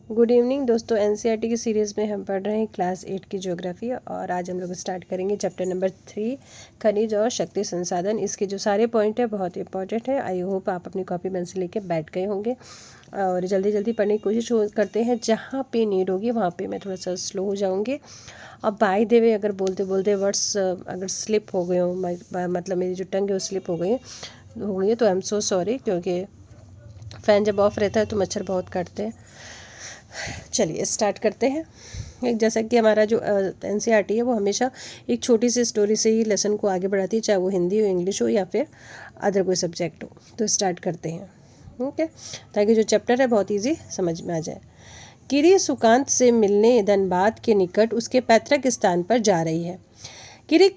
Good evening दोस्तों। NCERT की series में हम पढ़ रहे हैं क्लास 8 की ज्योग्राफी और आज हम लोग स्टार्ट करेंगे चैप्टर नंबर 3 खनिज और शक्ति संसाधन। इसके जो सारे पॉइंट है बहुत इंपॉर्टेंट है। आई होप आप अपनी कॉपी पेन से लेके बैठ गए होंगे और जल्दी जल्दी पढ़ने की कोशिश करते हैं। जहाँ पे नीड होगी वहाँ पे मैं थोड़ा सा स्लो हो जाऊँगी। अब बाय द वे अगर बोलते बोलते वर्ड्स अगर स्लिप हो गए हो, मतलब मेरी जो टंग है वो स्लिप हो गई है तो आई एम सो सॉरी, क्योंकि फ़ैन जब ऑफ रहता है तो मच्छर बहुत काटते हैं। चलिए स्टार्ट करते हैं। एक जैसा कि हमारा जो एनसीईआरटी है वो हमेशा एक छोटी सी स्टोरी से ही लेसन को आगे बढ़ाती है, चाहे वो हिंदी हो, इंग्लिश हो या फिर अदर कोई सब्जेक्ट हो। तो स्टार्ट करते हैं, ओके, ताकि जो चैप्टर है बहुत इजी समझ में आ जाए। किरी सुकांत से मिलने धनबाद के निकट उसके पैतृक स्थान पर जा रही है। किरी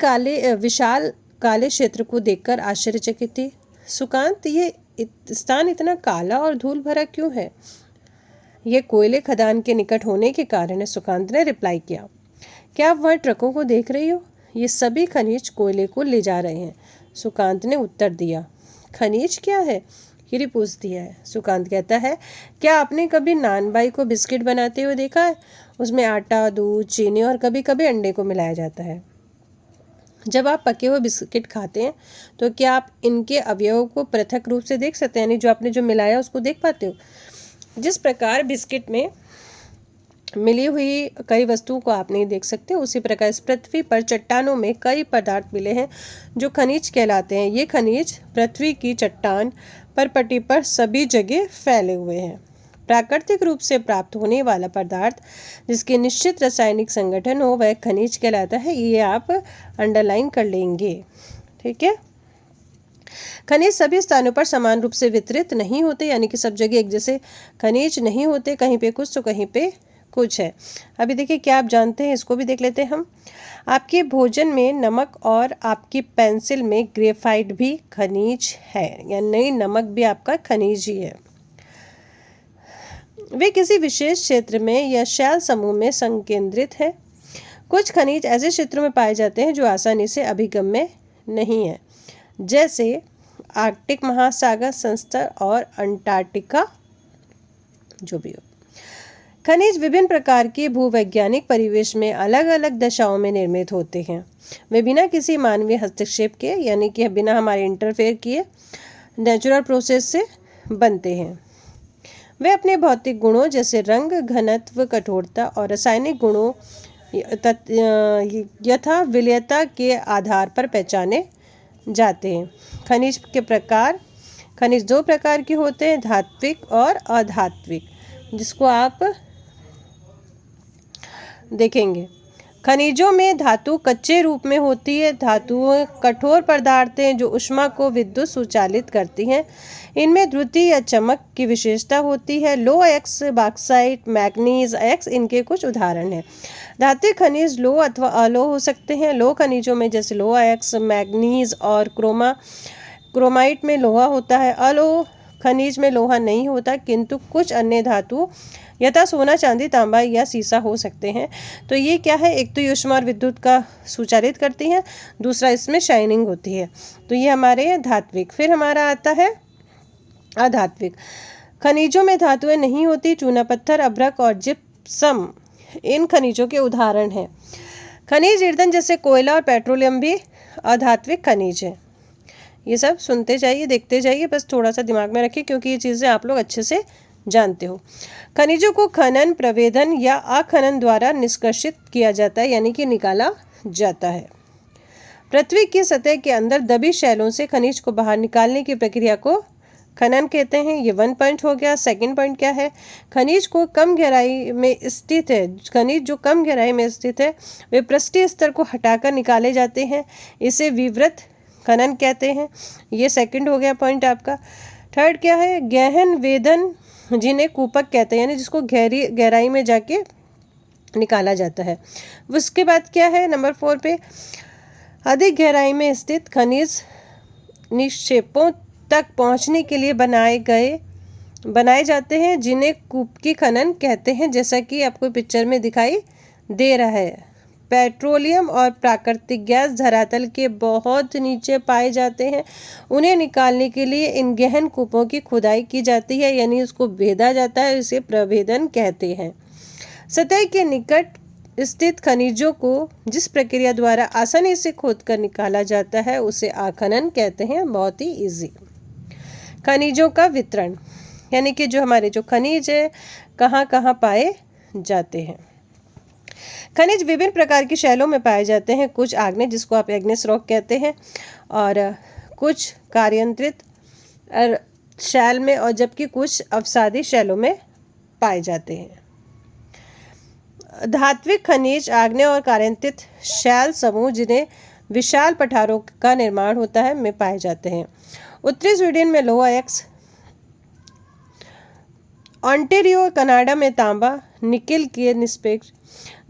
विशाल काले क्षेत्र को देखकर आश्चर्यचकित थी। सुकांत, ये स्थान इतना काला और धूल भरा क्यों है? यह कोयले खदान के निकट होने के कारण है, सुकांत ने रिप्लाई किया। क्या आप वहाँ ट्रकों को देख रही हो? ये सभी खनिज कोयले को ले जा रहे हैं, सुकांत ने उत्तर दिया। खनिज क्या है? किरी पूछती है। सुकांत कहता है, क्या आपने कभी नानबाई को बिस्किट बनाते हुए देखा है? उसमें आटा, दूध, चीनी और कभी कभी अंडे को मिलाया जाता है। जब आप पके हुए बिस्किट खाते हैं तो क्या आप इनके अवयवों को पृथक रूप से देख सकते हैं, यानी जो आपने जो मिलाया उसको देख पाते हो? जिस प्रकार बिस्किट में मिली हुई कई वस्तुओं को आप नहीं देख सकते, उसी प्रकार इस पृथ्वी पर चट्टानों में कई पदार्थ मिले हैं जो खनिज कहलाते हैं। ये खनिज पृथ्वी की चट्टान पर पट्टी पर सभी जगह फैले हुए हैं। प्राकृतिक रूप से प्राप्त होने वाला पदार्थ जिसके निश्चित रासायनिक संगठन हो वह खनिज कहलाता है। ये आप अंडरलाइन कर लेंगे, ठीक है। खनिज सभी स्थानों पर समान रूप से वितरित नहीं होते, यानी कि सब जगह एक जैसे खनिज नहीं होते, कहीं पे कुछ तो कहीं पे कुछ है। अभी देखिए क्या आप जानते हैं, इसको भी देख लेते हैं हम। आपके भोजन में नमक और आपकी पेंसिल में ग्रेफाइट भी खनिज है, यानी नमक भी आपका खनिज ही है। वे किसी विशेष क्षेत्र में या शैल समूह में संकेंद्रित है। कुछ खनिज ऐसे क्षेत्रों में पाए जाते हैं जो आसानी से अभिगम्य नहीं है, जैसे आर्कटिक महासागर संस्तर और अंटार्कटिका, जो भी हो। खनिज विभिन्न प्रकार के भूवैज्ञानिक परिवेश में अलग अलग दशाओं में निर्मित होते हैं। वे बिना किसी मानवीय हस्तक्षेप के, यानी कि बिना हमारे इंटरफेयर किए, नेचुरल प्रोसेस से बनते हैं। वे अपने भौतिक गुणों जैसे रंग, घनत्व, कठोरता और रासायनिक गुणों यथा विलयता के आधार पर पहचाने जाते हैं। खनिज के प्रकार, खनिज दो प्रकार के होते हैं, धात्विक और अधात्विक, जिसको आप देखेंगे। खनिजों में धातु कच्चे रूप में होती है। धातुएं कठोर पदार्थ हैं जो ऊष्मा को विद्युत सुचालित करती हैं। इनमें द्रुति या चमक की विशेषता होती है। लो एक्स, बॉक्साइट, मैग्नीज एक्स इनके कुछ उदाहरण हैं। धात्विक खनिज लो अथवा अलो हो सकते हैं। लो खनिजों में जैसे लो एक्स, मैग्नीज और क्रोमाइट में लोहा होता है। अलो खनिज में लोहा नहीं होता, किंतु कुछ अन्य धातु यथा सोना, चांदी, तांबा या सीसा हो सकते हैं। तो ये क्या है, एक तो ये ऊष्मा और विद्युत का सुचालित करती हैं, दूसरा इसमें शाइनिंग होती है। तो ये हमारे धात्विक। फिर हमारा आता है अधात्विक। खनिजों में धातुएं नहीं होती। चूना पत्थर, अभ्रक और जिप्सम इन खनिजों के उदाहरण हैं। खनिज ईंधन जैसे कोयला और पेट्रोलियम भी अधात्विक खनिज है। ये सब सुनते जाइए, देखते जाइए, बस थोड़ा सा दिमाग में रखिए, क्योंकि ये चीज़ें आप लोग अच्छे से जानते हो। खनिजों को खनन, प्रवेदन या अखनन द्वारा निष्कर्षित किया जाता है, यानी कि निकाला जाता है। पृथ्वी की सतह के अंदर दबी शैलों से खनिज को बाहर निकालने की प्रक्रिया को खनन कहते हैं। ये 1 पॉइंट हो गया। सेकंड पॉइंट क्या है, खनिज को कम गहराई में स्थित है। खनिज जो कम गहराई में स्थित है वे पृष्ठीय स्तर को हटाकर निकाले जाते हैं, इसे विवृत खनन कहते हैं। ये सेकंड हो गया पॉइंट आपका। थर्ड क्या है, गहन वेदन, जिन्हें कूपक कहते हैं, यानी जिसको गहराई में जाके निकाला जाता है। उसके बाद क्या है, नंबर 4 पे, अधिक गहराई में स्थित खनिज निक्षेपों तक पहुंचने के लिए बनाए जाते हैं, जिन्हें कूप की खनन कहते हैं, जैसा कि आपको पिक्चर में दिखाई दे रहा है। पेट्रोलियम और प्राकृतिक गैस धरातल के बहुत नीचे पाए जाते हैं। उन्हें निकालने के लिए इन गहन कूपों की खुदाई की जाती है, यानी उसको भेदा जाता है, इसे प्रभेदन कहते हैं। सतह के निकट स्थित खनिजों को जिस प्रक्रिया द्वारा आसानी से खोदकर निकाला जाता है उसे आखनन कहते हैं। बहुत ही इजी। खनिजों का वितरण, यानी कि जो हमारे जो खनिज है कहाँ कहाँ पाए जाते हैं। खनिज विभिन्न प्रकार की शैलों में पाए जाते हैं। कुछ आग्नेय, जिसको आप एग्नेस रॉक कहते हैं, और कुछ कार्यांतरित शैल में, और जबकि कुछ अवसादी शैलों में पाए जाते हैं। धात्विक खनिज आग्नेय और कार्यान्वित शैल समूह, जिन्हें विशाल पठारों का निर्माण होता है, में पाए जाते हैं। उत्तरी स्वीडन में लोहा एक्स, ऑन्टेरियो कनाडा में तांबा निकेल के निष्पेक्ष,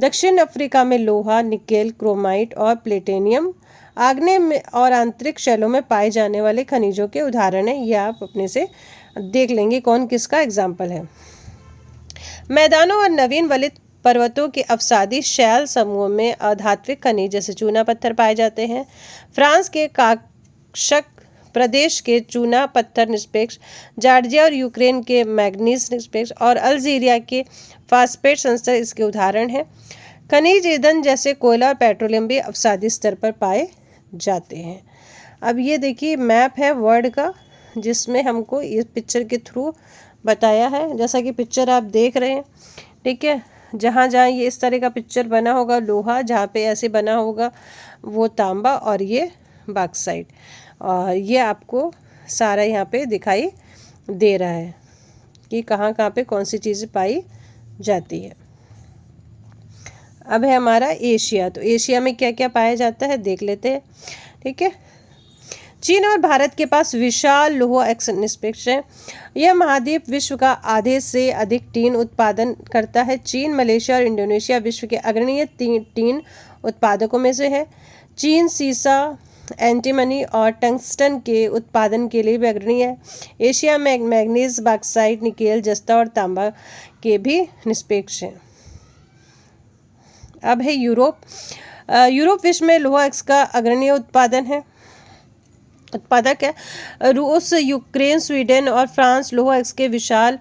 दक्षिण अफ्रीका में लोहा निकेल क्रोमाइट और प्लेटिनियम आग्नेय में और आंतरिक शैलों में पाए जाने वाले खनिजों के उदाहरण हैं। ये आप अपने से देख लेंगे कौन किसका एग्जाम्पल है। मैदानों और नवीन वलित पर्वतों के अवसादी शैल समूह में अधात्विक खनिज जैसे चूना पत्थर पाए जाते हैं। फ्रांस के काकशक प्रदेश के चूना पत्थर निष्पेक्ष, जॉर्जिया और यूक्रेन के मैग्नीज निष्पेक्ष और अल्जीरिया के फास्फेट संस्तर इसके उदाहरण हैं। खनिज ईंधन जैसे कोयला और पेट्रोलियम भी अवसादी स्तर पर पाए जाते हैं। अब ये देखिए मैप है वर्ल्ड का, जिसमें हमको इस पिक्चर के थ्रू बताया है, जैसा कि पिक्चर आप देख रहे हैं। ठीक है, जहाँ जहाँ ये इस तरह का पिक्चर बना होगा लोहा, जहाँ पे ऐसे बना होगा वो तांबा, और ये बॉक्साइट, और ये आपको सारा यहाँ पे दिखाई दे रहा है कि कहाँ कहाँ पे कौन सी चीज़ें पाई जाती है। अब है हमारा एशिया, तो एशिया में क्या क्या पाया जाता है देख लेते हैं। ठीक है, चीन और भारत के पास विशाल लौह एक्स निष्पेक्ष है। यह महाद्वीप विश्व का आधे से अधिक टीन उत्पादन करता है। चीन, मलेशिया और इंडोनेशिया विश्व के अग्रणी टीन उत्पादकों में से है। चीन सीसा, एंटीमनी और टंगस्टन के उत्पादन के लिए भी अग्रणी है। एशिया में मैग्नीज, बॉक्साइट, निकेल, जस्ता और तांबा के भी निष्पेक्ष हैं। अब है यूरोप। यूरोप विश्व में लौह एक्स का अग्रणी उत्पादक है। रूस, यूक्रेन, स्वीडन और फ्रांस लौह एक्स के विशाल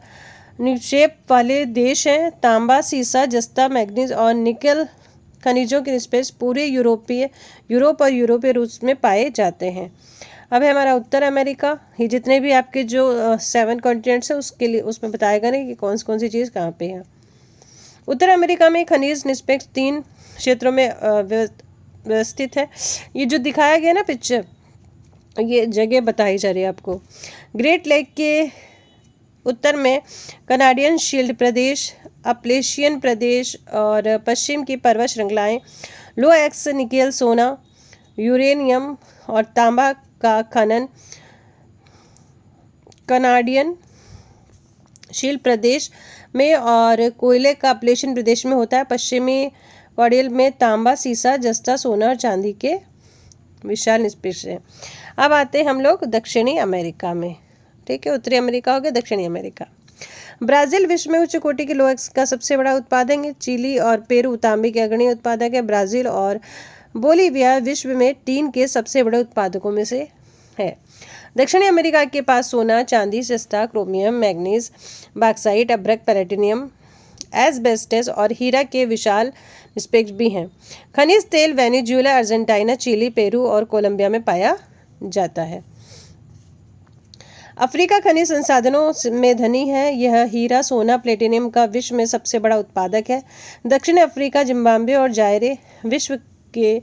निक्षेप वाले देश हैं। तांबा, सीसा, जस्ता, मैग्नीज और निकेल खनिजों के निष्पेक्ष पूरे यूरोप और यूरोपीय रूस में पाए जाते हैं। अब है हमारा उत्तर अमेरिका। ये जितने भी आपके जो 7 कॉन्टिनेंट्स हैं उसके लिए उसमें बताएगा नहीं कि कौन सी चीज़ कहाँ पे है। उत्तर अमेरिका में खनिज निष्पेक्ष 3 क्षेत्रों में व्यवस्थित है। ये जो दिखाया गया ना पिक्चर, ये जगह बताई जा रही है आपको। ग्रेट लेक के उत्तर में कनाडियन शील्ड प्रदेश, अपलेशियन प्रदेश और पश्चिम की पर्वत श्रृंखलाएं लौह एक्स, निकेल, सोना, यूरेनियम और तांबा का खनन कनाडियन शील्ड प्रदेश में और कोयले का अपलेशियन प्रदेश में होता है। पश्चिमी कॉर्डियल में तांबा, सीसा, जस्ता, सोना और चांदी के विशाल निष्पेक्ष हैं। अब आते हैं हम लोग दक्षिणी अमेरिका में। ठीक है, उत्तरी अमेरिका हो गया, दक्षिणी अमेरिका। ब्राज़ील विश्व में उच्च कोटि के लौह एक्स का सबसे बड़ा उत्पादक है। चिली और पेरू तांबे के अग्रणी उत्पादक है। ब्राज़ील और बोलीविया विश्व में टीन के सबसे बड़े उत्पादकों में से है। दक्षिणी अमेरिका के पास सोना, चांदी, जस्ता, क्रोमियम, मैग्नीज, बॉक्साइट, अभ्रक, प्लेटिनियम, एस्बेस्टस और हीरा के विशाल निष्पेक्ष भी हैं। खनिज तेल वेनेजुएला, अर्जेंटीना, चिली, पेरू और कोलंबिया में पाया जाता है। अफ्रीका खनिज संसाधनों में धनी है। यह हीरा, सोना, प्लेटिनियम का विश्व में सबसे बड़ा उत्पादक है। दक्षिण अफ्रीका, जिम्बाब्वे और जायरे विश्व के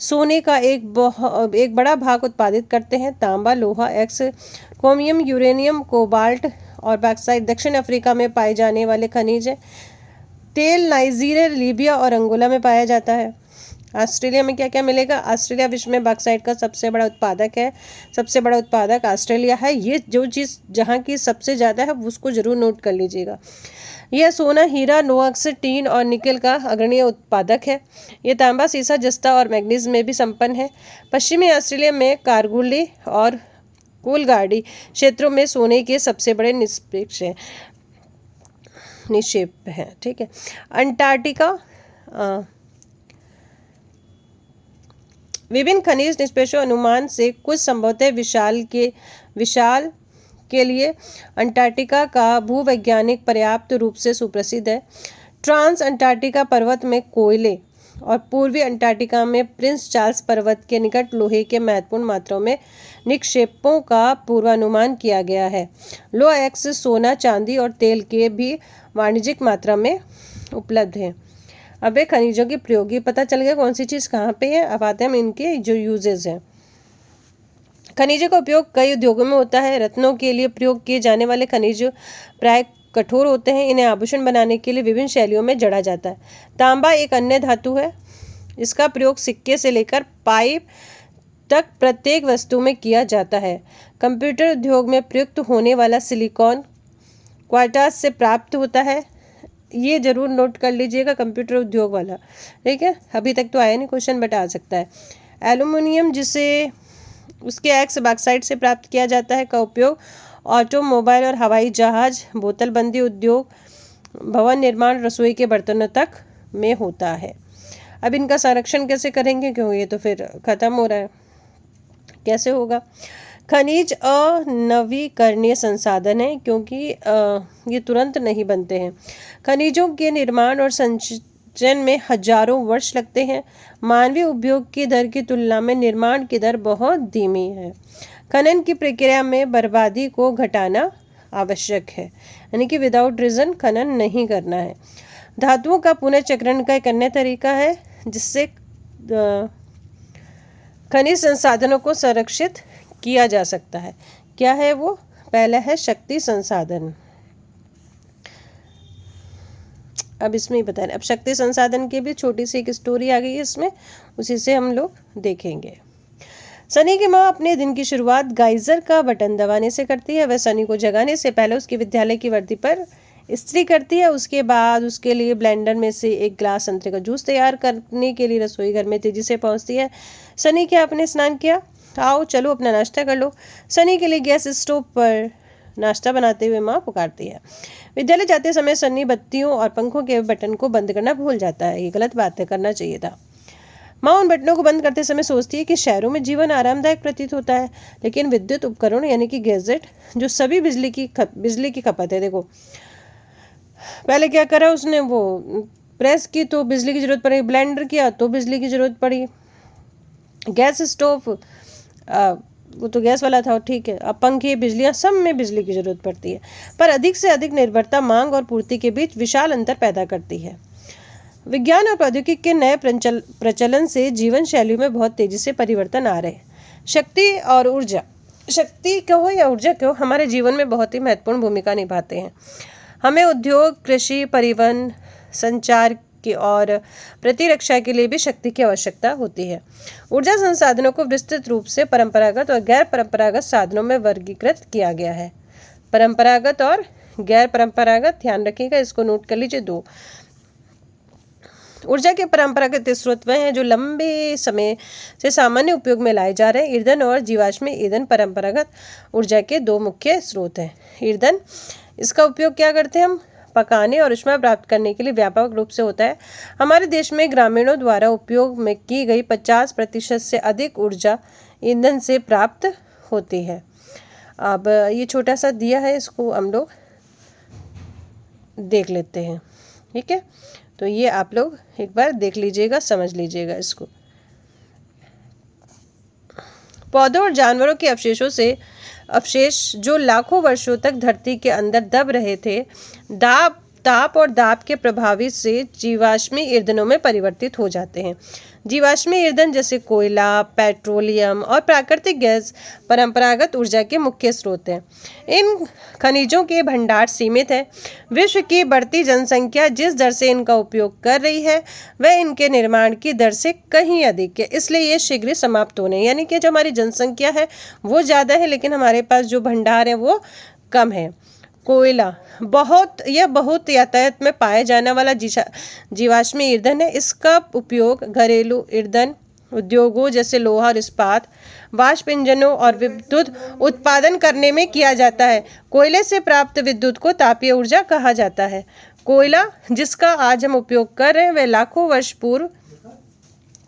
सोने का एक बड़ा भाग उत्पादित करते हैं। तांबा, लोहा एक्स, क्रोमियम, यूरेनियम, कोबाल्ट और बॉक्साइट दक्षिण अफ्रीका में पाए जाने वाले खनिज हैं। तेल नाइजीरिया, लीबिया और अंगोला में पाया जाता है। ऑस्ट्रेलिया में क्या क्या मिलेगा? ऑस्ट्रेलिया विश्व में बॉक्साइट का सबसे बड़ा उत्पादक है। सबसे बड़ा उत्पादक ऑस्ट्रेलिया है। ये जो चीज़ जहाँ की सबसे ज़्यादा है उसको जरूर नोट कर लीजिएगा। यह सोना, हीरा, लोहा एक्स, टीन और निकेल का अग्रणी उत्पादक है। ये तांबा, सीसा, जस्ता और मैग्नीज में भी संपन्न है। पश्चिमी ऑस्ट्रेलिया में कारगुली और कूलगार्डी क्षेत्रों में सोने के सबसे बड़े निक्षेप हैं। ठीक है, अंटार्कटिका विभिन्न खनिज निष्पेषों अनुमान से कुछ संभवतः विशाल के लिए अंटार्कटिका का भूवैज्ञानिक पर्याप्त रूप से सुप्रसिद्ध है। ट्रांस अंटार्कटिका पर्वत में कोयले और पूर्वी अंटार्कटिका में प्रिंस चार्ल्स पर्वत के निकट लोहे के महत्वपूर्ण मात्राओं में निक्षेपों का पूर्वानुमान किया गया है। लोह एक्स सोना, चांदी और तेल के भी वाणिज्यिक मात्रा में उपलब्ध है। अब ये खनिजों की प्रयोगी पता चल गया कौन सी चीज़ कहाँ पे है। अब आते हैं हम इनके जो यूजेस हैं। खनिजों का उपयोग कई उद्योगों में होता है। रत्नों के लिए प्रयोग किए जाने वाले खनिज प्राय कठोर होते हैं। इन्हें आभूषण बनाने के लिए विभिन्न शैलियों में जड़ा जाता है। तांबा एक अन्य धातु है। इसका प्रयोग सिक्के से लेकर पाइप तक प्रत्येक वस्तु में किया जाता है। कंप्यूटर उद्योग में प्रयुक्त होने वाला सिलिकॉन क्वार्ट्ज से प्राप्त होता है। ये जरूर नोट कर लीजिएगा, कंप्यूटर उद्योग वाला, ठीक है। अभी तक तो आया नहीं क्वेश्चन, बट आ सकता है। एल्यूमिनियम, जिसे उसके एक्स बॉक्साइट से प्राप्त किया जाता है, का उपयोग ऑटोमोबाइल और हवाई जहाज, बोतलबंदी उद्योग, भवन निर्माण, रसोई के बर्तनों तक में होता है। अब इनका संरक्षण कैसे करेंगे, क्योंकि ये तो फिर खत्म हो रहा है। कैसे होगा? खनिज अनवीकरणीय संसाधन है, क्योंकि ये तुरंत नहीं बनते हैं। खनिजों के निर्माण और संचयन में हजारों वर्ष लगते हैं। मानवीय उपयोग की दर की तुलना में निर्माण की दर बहुत धीमी है। खनन की प्रक्रिया में बर्बादी को घटाना आवश्यक है, यानी कि विदाउट रीजन खनन नहीं करना है। धातुओं का पुनर्चक्रण का एक अन्य तरीका है जिससे खनिज संसाधनों को संरक्षित किया जा सकता है। क्या है वो? पहला है शक्ति संसाधन। अब इसमें ही बता रहे, अब शक्ति संसाधन की भी छोटी सी एक स्टोरी आ गई है इसमें, उसी से हम लोग देखेंगे। सनी की माँ अपने दिन की शुरुआत गाइजर का बटन दबाने से करती है। वह सनी को जगाने से पहले उसकी विद्यालय की वर्दी पर इस्त्री करती है। उसके बाद उसके लिए ब्लेंडर में से एक गिलास संतरे का जूस तैयार करने के लिए रसोई घर में तेजी से पहुंचती है। सनी, क्या आपने स्नान किया? आओ चलो अपना नाश्ता कर लो। सनी के लिए गैस स्टोव पर नाश्ता बनाते हुए माँ पुकारती है। विद्यालय जाते समय सनी बत्तियों और पंखों के बटन को बंद करना भूल जाता है। ये गलत बात है, करना चाहिए था। माँ उन बटनों को बंद करते समय सोचती है कि शहरों में जीवन आरामदायक प्रतीत होता है, लेकिन विद्युत उपकरण यानी कि गैजेट जो सभी बिजली की खपत है। देखो पहले क्या करा उसने, वो प्रेस की तो बिजली की जरूरत पड़ी, ब्लेंडर किया तो बिजली की जरूरत पड़ी, गैस स्टोव वो तो गैस वाला था, ठीक है। अब पंखे, बिजलियाँ, सब में बिजली की जरूरत पड़ती है, पर अधिक से अधिक निर्भरता मांग और पूर्ति के बीच विशाल अंतर पैदा करती है। विज्ञान और प्रौद्योगिकी के नए प्रचलन से जीवन शैली में बहुत तेजी से परिवर्तन आ रहे हैं। शक्ति और ऊर्जा, शक्ति कहो या ऊर्जा कहो, हमारे जीवन में बहुत ही महत्वपूर्ण भूमिका निभाते हैं। हमें उद्योग, कृषि, परिवहन, संचार की और प्रतिरक्षा के लिए भी शक्ति की आवश्यकता होती है। ऊर्जा संसाधनों को विस्तृत रूप से परंपरागत और गैर परंपरागत साधनों में वर्गीकृत किया गया है। परंपरागत और गैर परंपरागत, ध्यान रखिएगा, इसको नोट कर लीजिए। 2 ऊर्जा के परंपरागत स्रोत वह हैं जो लंबे समय से सामान्य उपयोग में लाए जा रहे हैं। ईंधन और जीवाश्म ईंधन परंपरागत ऊर्जा के 2 मुख्य स्रोत हैं। ईंधन, इसका उपयोग क्या करते हैं हम? पकाने और ऊष्मा प्राप्त करने के लिए व्यापक रूप से होता है। हमारे देश में ग्रामीणों द्वारा उपयोग में की गई 50% से अधिक ऊर्जा ईंधन से प्राप्त होती है। अब ये छोटा सा दिया है, इसको हम लोग देख लेते हैं, ठीक है। तो ये आप लोग एक बार देख लीजिएगा, समझ लीजिएगा इसको। पौधों और जानवरों के अवशेष जो लाखों वर्षों तक धरती के अंदर दब रहे थे, ताप और दाब के प्रभाव से जीवाश्मी ईंधनों में परिवर्तित हो जाते हैं। जीवाश्मी ईंधन जैसे कोयला, पेट्रोलियम और प्राकृतिक गैस परंपरागत ऊर्जा के मुख्य स्रोत हैं। इन खनिजों के भंडार सीमित है। विश्व की बढ़ती जनसंख्या जिस दर से इनका उपयोग कर रही है वह इनके निर्माण की दर से कहीं अधिक है, इसलिए ये शीघ्र समाप्त होने, यानी कि जो हमारी जनसंख्या है वो ज़्यादा है लेकिन हमारे पास जो भंडार है वो कम है। कोयला बहुत यातायात में पाया जाने वाला जीवाश्मी ईंधन है। इसका उपयोग घरेलू ईंधन उद्योगों जैसे लोहा और इस्पात, वाष्प इंजनों और विद्युत उत्पादन करने में किया जाता है। कोयले से प्राप्त विद्युत को तापीय ऊर्जा कहा जाता है। कोयला जिसका आज हम उपयोग कर रहे हैं वह लाखों वर्ष पूर्व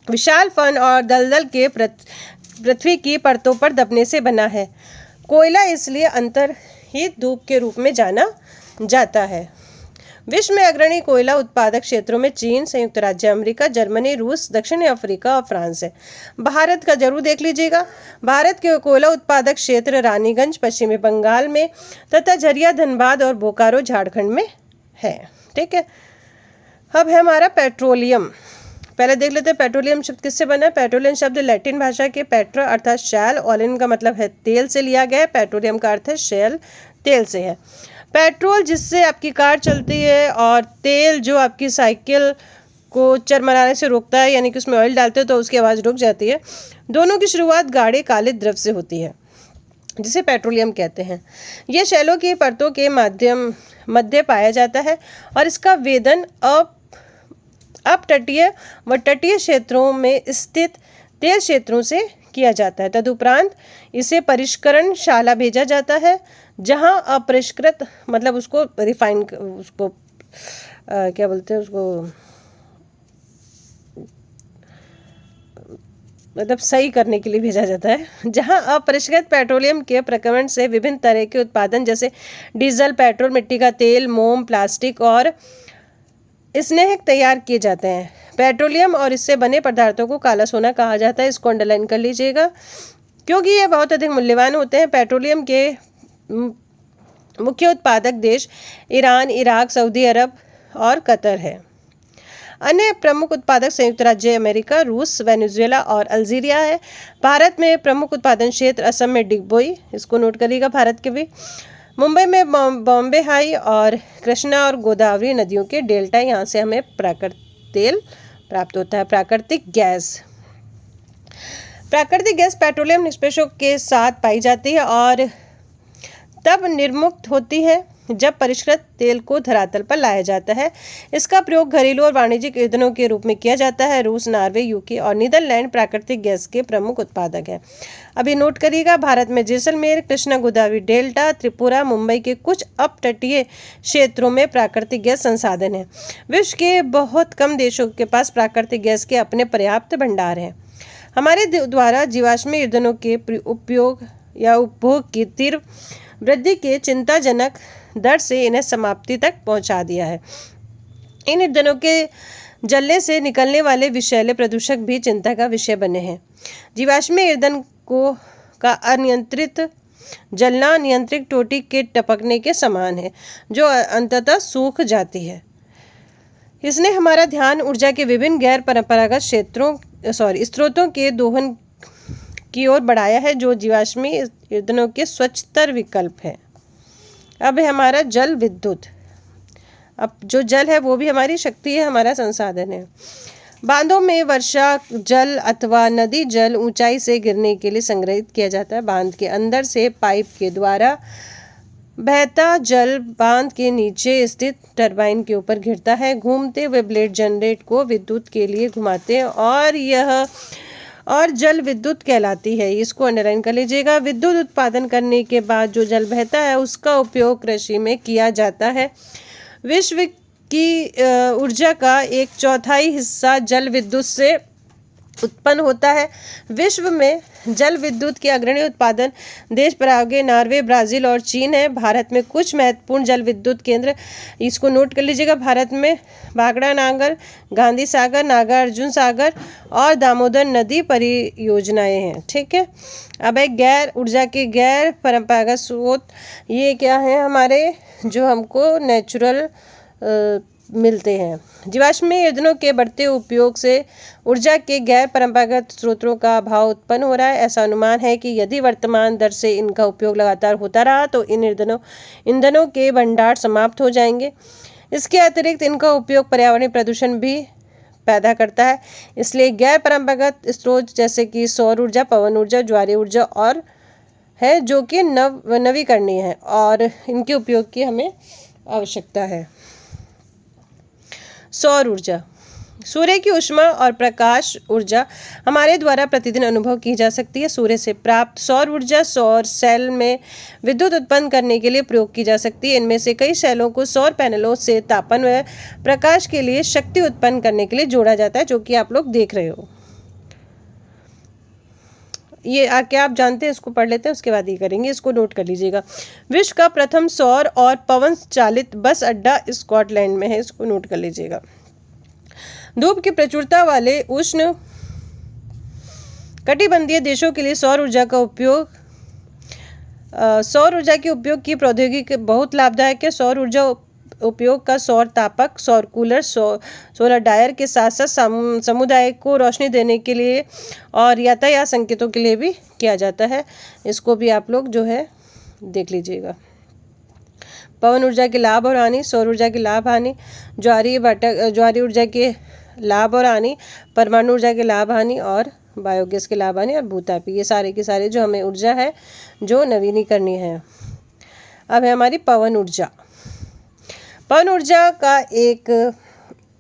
विशाल फन और दलदल के पृथ्वी की परतों पर दबने से बना है। कोयला इसलिए अंतर्हित धूप के रूप में जाना जाता है। विश्व में अग्रणी कोयला उत्पादक क्षेत्रों में चीन, संयुक्त राज्य अमेरिका, जर्मनी, रूस, दक्षिण अफ्रीका और फ्रांस है। भारत का जरूर देख लीजिएगा। भारत के कोयला उत्पादक क्षेत्र रानीगंज पश्चिमी बंगाल में तथा झरिया धनबाद और बोकारो झारखंड में है। ठीक है, अब है हमारा पेट्रोलियम। पहले देख लेते हैं पेट्रोलियम शब्द किससे बना है। पेट्रोलियम शब्द लैटिन भाषा के पेट्रा अर्थात शैल, ऑलिन का मतलब है तेल से लिया गया है। पेट्रोलियम का अर्थ है शैल, तेल से है। पेट्रोल जिससे आपकी कार चलती है और तेल जो आपकी साइकिल को चरमराने से रोकता है, यानी कि उसमें ऑयल डालते हैं तो उसकी आवाज़ रुक जाती है। दोनों की शुरुआत गाढ़े काले द्रव से होती है जिसे पेट्रोलियम कहते हैं। यह शैलों की परतों के मध्य पाया जाता है और इसका वेधन अपतटीय व तटीय क्षेत्रों में स्थित तेल क्षेत्रों से किया जाता है। तदुपरांत इसे परिष्करण शाला भेजा जाता है जहां अपरिष्कृत मतलब उसको रिफाइन उसको क्या बोलते हैं उसको मतलब सही करने के लिए भेजा जाता है, जहां अपरिष्कृत पेट्रोलियम के प्रक्रमण से विभिन्न तरह के उत्पादन जैसे डीजल, पेट्रोल, मिट्टी का तेल, मोम, प्लास्टिक और स्नेहक तैयार किए जाते हैं। पेट्रोलियम और इससे बने पदार्थों को काला सोना कहा जाता है। इसको अंडरलाइन कर लीजिएगा क्योंकि ये बहुत अधिक मूल्यवान होते हैं। पेट्रोलियम के मुख्य उत्पादक देश ईरान, इराक, सऊदी अरब और कतर है। अन्य प्रमुख उत्पादक संयुक्त राज्य अमेरिका, रूस, वेनेजुएला और अल्जीरिया है। भारत में प्रमुख उत्पादन क्षेत्र असम में डिगबोई, इसको नोट करिएगा भारत के भी। मुंबई में बॉम्बे हाई और कृष्णा और गोदावरी नदियों के डेल्टा, यहाँ से हमें प्राकृतिक तेल प्राप्त होता है। प्राकृतिक गैस पेट्रोलियम निष्कर्षों के साथ पाई जाती है और तब निर्मुक्त होती है जब परिष्कृत तेल को धरातल पर लाया जाता है। इसका प्रयोग घरेलू और वाणिज्यिक ईंधनों के रूप में किया जाता है। रूस, नॉर्वे, यूके और नीदरलैंड प्राकृतिक गैस के प्रमुख उत्पादक हैं। अभी नोट करिएगा, भारत में जैसलमेर, कृष्णा गोदावरी डेल्टा, त्रिपुरा, मुंबई के कुछ अपतटीय क्षेत्रों में प्राकृतिक गैस संसाधन है। विश्व के बहुत कम देशों के पास प्राकृतिक गैस के अपने पर्याप्त भंडार हैं। हमारे द्वारा जीवाश्म ईंधनों के उपयोग या उपभोग की तीव्र वृद्धि के चिंताजनक दर से इन्हें समाप्ति तक पहुंचा दिया है। इन ईंधनों के जलने से निकलने वाले विषैले प्रदूषक भी चिंता का विषय बने हैं। जीवाश्म ईंधन का अनियंत्रित जलना नियंत्रित टोटी के टपकने के समान है जो अंततः सूख जाती है। इसने हमारा ध्यान ऊर्जा के विभिन्न गैर परंपरागत स्रोतों के दोहन की ओर बढ़ाया है जो जीवाश्मी ईंधनों के स्वच्छतर विकल्प है। अब है हमारा जल विद्युत। अब जो जल है वो भी हमारी शक्ति है, हमारा संसाधन है। बांधों में वर्षा जल अथवा नदी जल ऊंचाई से गिरने के लिए संग्रहित किया जाता है। बांध के अंदर से पाइप के द्वारा बहता जल बांध के नीचे स्थित टरबाइन के ऊपर गिरता है। घूमते हुए ब्लेड जनरेट को विद्युत के लिए घुमाते हैं और जल विद्युत कहलाती है। इसको अंडरलाइन कर लीजिएगा। विद्युत उत्पादन करने के बाद जो जल बहता है उसका उपयोग कृषि में किया जाता है। विश्व की ऊर्जा का 1/4 हिस्सा जल विद्युत से उत्पन्न होता है। विश्व में जल विद्युत के अग्रणी उत्पादन देश पराग्वे, नॉर्वे, ब्राज़ील और चीन है। भारत में कुछ महत्वपूर्ण जल विद्युत केंद्र, इसको नोट कर लीजिएगा। भारत में भाखड़ा नागर, गांधी सागर, नागार्जुन सागर और दामोदर नदी परियोजनाएं हैं। ठीक है, अब एक गैर ऊर्जा के गैर परंपरागत स्रोत, ये क्या है हमारे जो हमको नेचुरल मिलते हैं। जीवाश्म ईंधनों के बढ़ते उपयोग से ऊर्जा के गैर परंपरागत स्रोतों का अभाव उत्पन्न हो रहा है। ऐसा अनुमान है कि यदि वर्तमान दर से इनका उपयोग लगातार होता रहा तो इन ईंधनों के भंडार समाप्त हो जाएंगे। इसके अतिरिक्त इनका उपयोग पर्यावरणीय प्रदूषण भी पैदा करता है। इसलिए गैर परंपरागत स्रोत जैसे कि सौर ऊर्जा, पवन ऊर्जा, ज्वारीय ऊर्जा और है जो कि नवीकरणीय है और इनके उपयोग की हमें आवश्यकता है। सौर ऊर्जा, सूर्य की ऊष्मा और प्रकाश ऊर्जा हमारे द्वारा प्रतिदिन अनुभव की जा सकती है। सूर्य से प्राप्त सौर ऊर्जा सौर सेल में विद्युत उत्पन्न करने के लिए प्रयोग की जा सकती है। इनमें से कई सेलों को सौर पैनलों से तापन व प्रकाश के लिए शक्ति उत्पन्न करने के लिए जोड़ा जाता है, जो कि आप लोग देख रहे हो। ये क्या आप जानते हैं, इसको पढ़ लेते हैं, उसके बाद ये करेंगे, इसको नोट कर लीजिएगा। विश्व का प्रथम सौर और पवन चालित बस अड्डा स्कॉटलैंड में है, इसको नोट कर लीजिएगा। धूप की प्रचुरता वाले उष्ण कटिबंधीय देशों के लिए सौर ऊर्जा के उपयोग की प्रौद्योगिकी बहुत लाभदायक है। सौर ऊर्जा उपयोग का सौर तापक, सौर कूलर, सोलर ड्रायर के साथ साथ समुदाय को रोशनी देने के लिए और यातायात संकेतों के लिए भी किया जाता है। इसको भी आप लोग जो है देख लीजिएगा। पवन ऊर्जा के लाभ और हानि, सौर ऊर्जा के लाभ हानि, ज्वारीय ऊर्जा के लाभ और हानि, परमाणु ऊर्जा के लाभ हानि और बायोगैस के लाभ हानि और भूतापी, ये सारे के सारे जो हमें ऊर्जा है जो नवीनीकरणीय है। अब है हमारी पवन ऊर्जा। पवन ऊर्जा का एक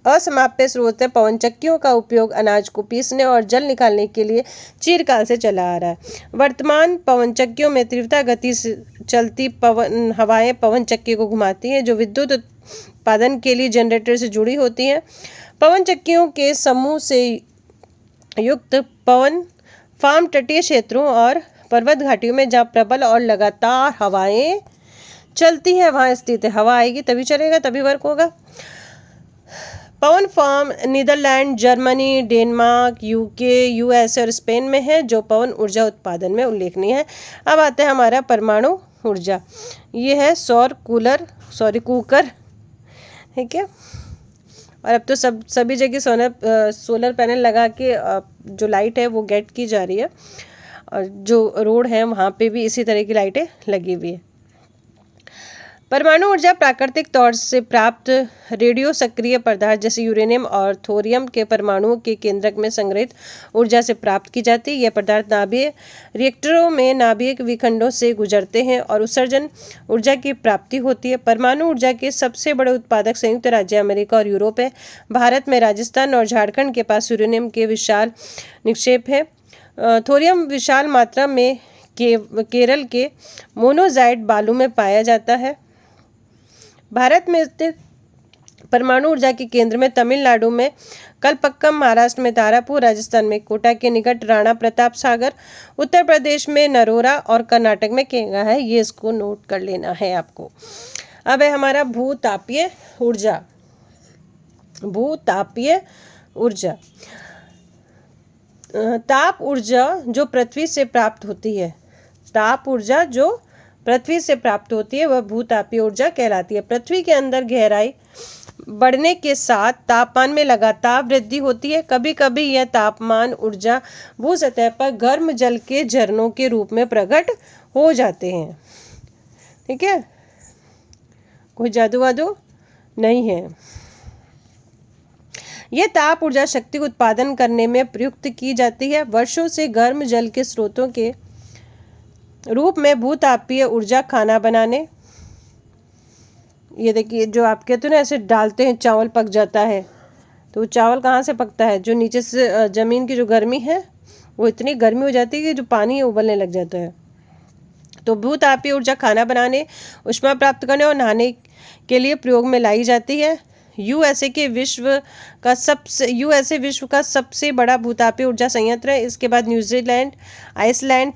असमाप्य स्रोत है। पवन चक्कियों का उपयोग अनाज को पीसने और जल निकालने के लिए चिरकाल से चला आ रहा है। वर्तमान पवन चक्कियों में तीव्रता गति से चलती हवाएं पवन चक्की को घुमाती हैं, जो विद्युत उत्पादन के लिए जनरेटर से जुड़ी होती हैं। पवन चक्कियों के समूह से युक्त पवन फार्म तटीय क्षेत्रों और पर्वत घाटियों में जहाँ प्रबल और लगातार हवाएं चलती है वहाँ स्थित है। हवा आएगी तभी चलेगा, तभी वर्क होगा। पवन farm Netherlands, Germany, Denmark, UK, USA और स्पेन में है, जो पवन ऊर्जा उत्पादन में उल्लेखनीय है। अब आता है हमारा परमाणु ऊर्जा। ये है कुकर, ठीक है। और अब तो सभी जगह सोलर पैनल लगा के जो लाइट है वो गेट की जा रही है, और जो रोड है वहाँ पे भी इसी तरह की लाइटें लगी हुई है। परमाणु ऊर्जा प्राकृतिक तौर से प्राप्त रेडियो सक्रिय पदार्थ जैसे यूरेनियम और थोरियम के परमाणुओं के केंद्रक में संग्रहित ऊर्जा से प्राप्त की जाती है। यह पदार्थ नाभिकीय रिएक्टरों में नाभिक विखंडों से गुजरते हैं और उत्सर्जन ऊर्जा की प्राप्ति होती है। परमाणु ऊर्जा के सबसे बड़े उत्पादक संयुक्त राज्य अमेरिका और यूरोप है। भारत में राजस्थान और झारखंड के पास यूरेनियम के विशाल निक्षेप है। थोरियम विशाल मात्रा में केरल के मोनोजाइट बालू में पाया जाता है। भारत में स्थित परमाणु ऊर्जा के केंद्र में तमिलनाडु में कलपक्कम, महाराष्ट्र में तारापुर, राजस्थान में कोटा के निकट राणा प्रताप सागर, उत्तर प्रदेश में नरोरा और कर्नाटक में केंगा है। ये इसको नोट कर लेना है आपको। अब है हमारा भूतापीय ऊर्जा। भूतापीय ऊर्जा ताप ऊर्जा जो पृथ्वी से प्राप्त होती है। ताप ऊर्जा जो पृथ्वी से प्राप्त होती है वह भूतापीय ऊर्जा कहलाती है। पृथ्वी के अंदर गहराई बढ़ने के साथ तापमान में लगातार वृद्धि होती है। कभी कभी यह तापमान ऊर्जा भू सतह पर गर्म जल के झरनों के रूप में प्रकट हो जाते हैं। ठीक है, कोई जादू वादू नहीं है। यह ताप ऊर्जा शक्ति उत्पादन करने में प्रयुक्त की जाती है। वर्षों से गर्म जल के स्रोतों के रूप में भूतापीय ऊर्जा खाना बनाने, ये देखिए जो आप कहते हो ना ऐसे डालते हैं चावल पक जाता है, तो चावल कहाँ से पकता है? जो नीचे से ज़मीन की जो गर्मी है वो इतनी गर्मी हो जाती है कि जो पानी है उबलने लग जाता है। तो भूतापीय ऊर्जा खाना बनाने, ऊष्मा प्राप्त करने और नहाने के लिए प्रयोग में लाई जाती है। यूएसए विश्व का सबसे बड़ा भूतापीय ऊर्जा संयंत्र है। इसके बाद न्यूजीलैंड, आइसलैंड,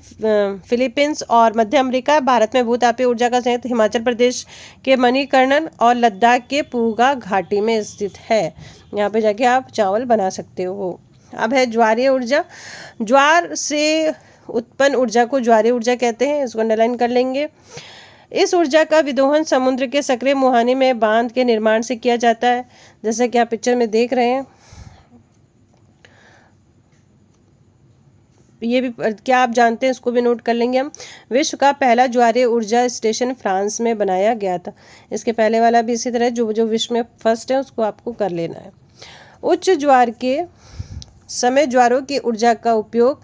फिलीपींस और मध्य अमेरिका। भारत में भूतापीय ऊर्जा का संयंत्र हिमाचल प्रदेश के मणिकर्ण और लद्दाख के पूगा घाटी में स्थित है। यहाँ पे जाके आप चावल बना सकते हो। अब है ज्वारीय ऊर्जा। ज्वार से उत्पन्न ऊर्जा को ज्वारीय ऊर्जा कहते हैं, इसको अंडरलाइन कर लेंगे। इस ऊर्जा का विदोहन समुद्र के सक्रिय मुहाने में बांध के निर्माण से किया जाता है, जैसा कि आप पिक्चर में देख रहे हैं। ये भी क्या आप जानते हैं, इसको भी नोट कर लेंगे हम। विश्व का पहला ज्वारीय ऊर्जा स्टेशन फ्रांस में बनाया गया था। इसके पहले वाला भी इसी तरह जो विश्व में फर्स्ट है उसको आपको कर लेना है। उच्च ज्वार के समय ज्वारों की ऊर्जा का उपयोग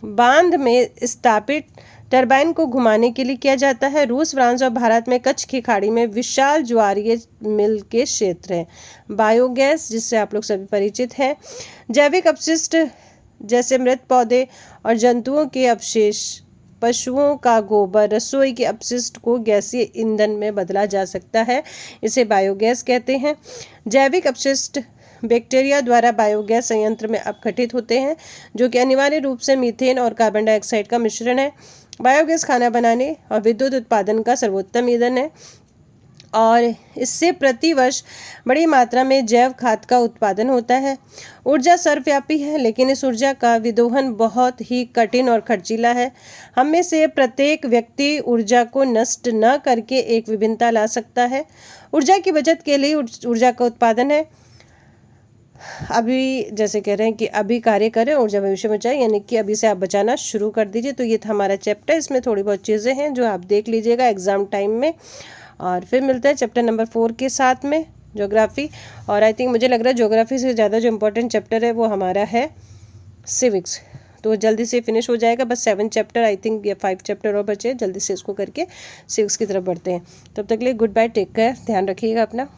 बांध में स्थापित टरबाइन को घुमाने के लिए किया जाता है। रूस, फ्रांस और भारत में कच्छ की खाड़ी में विशाल ज्वारीय मिल के क्षेत्र हैं। बायोगैस, जिससे आप लोग सभी परिचित हैं। जैविक अपशिष्ट जैसे मृत पौधे और जंतुओं के अवशेष, पशुओं का गोबर, रसोई के अपशिष्ट को गैसीय ईंधन में बदला जा सकता है, इसे बायोगैस कहते हैं। जैविक अपशिष्ट बैक्टीरिया द्वारा बायोगैस संयंत्र में अपघटित होते हैं, जो कि अनिवार्य रूप से मीथेन और कार्बन डाइऑक्साइड का मिश्रण है। बायोगैस खाना बनाने और विद्युत उत्पादन का सर्वोत्तम ईंधन है और इससे प्रति वर्ष बड़ी मात्रा में जैव खाद का उत्पादन होता है। ऊर्जा सर्वव्यापी है, लेकिन इस ऊर्जा का विदोहन बहुत ही कठिन और खर्चीला है। हम में से प्रत्येक व्यक्ति ऊर्जा को नष्ट न करके एक विभिन्नता ला सकता है। ऊर्जा की बचत के लिए ऊर्जा का उत्पादन है। अभी जैसे कह रहे हैं कि अभी कार्य करें, ऊर्जा भविष्य में बचाएं, यानी कि अभी से आप बचाना शुरू कर दीजिए। तो ये था हमारा चैप्टर। इसमें थोड़ी बहुत चीज़ें हैं जो आप देख लीजिएगा एग्जाम टाइम में। और फिर मिलते हैं चैप्टर नंबर 4 के साथ में, ज्योग्राफी। और आई थिंक मुझे लग रहा है ज्योग्राफी से ज़्यादा जो इम्पोर्टेंट चैप्टर है वो हमारा है सिविक्स। तो जल्दी से फिनिश हो जाएगा। बस 7 चैप्टर आई थिंक या 5 चैप्टर और बचे, जल्दी से इसको करके सिविक्स की तरफ बढ़ते हैं। तब तक के लिए गुड बाय, टेक केयर, ध्यान रखिएगा अपना।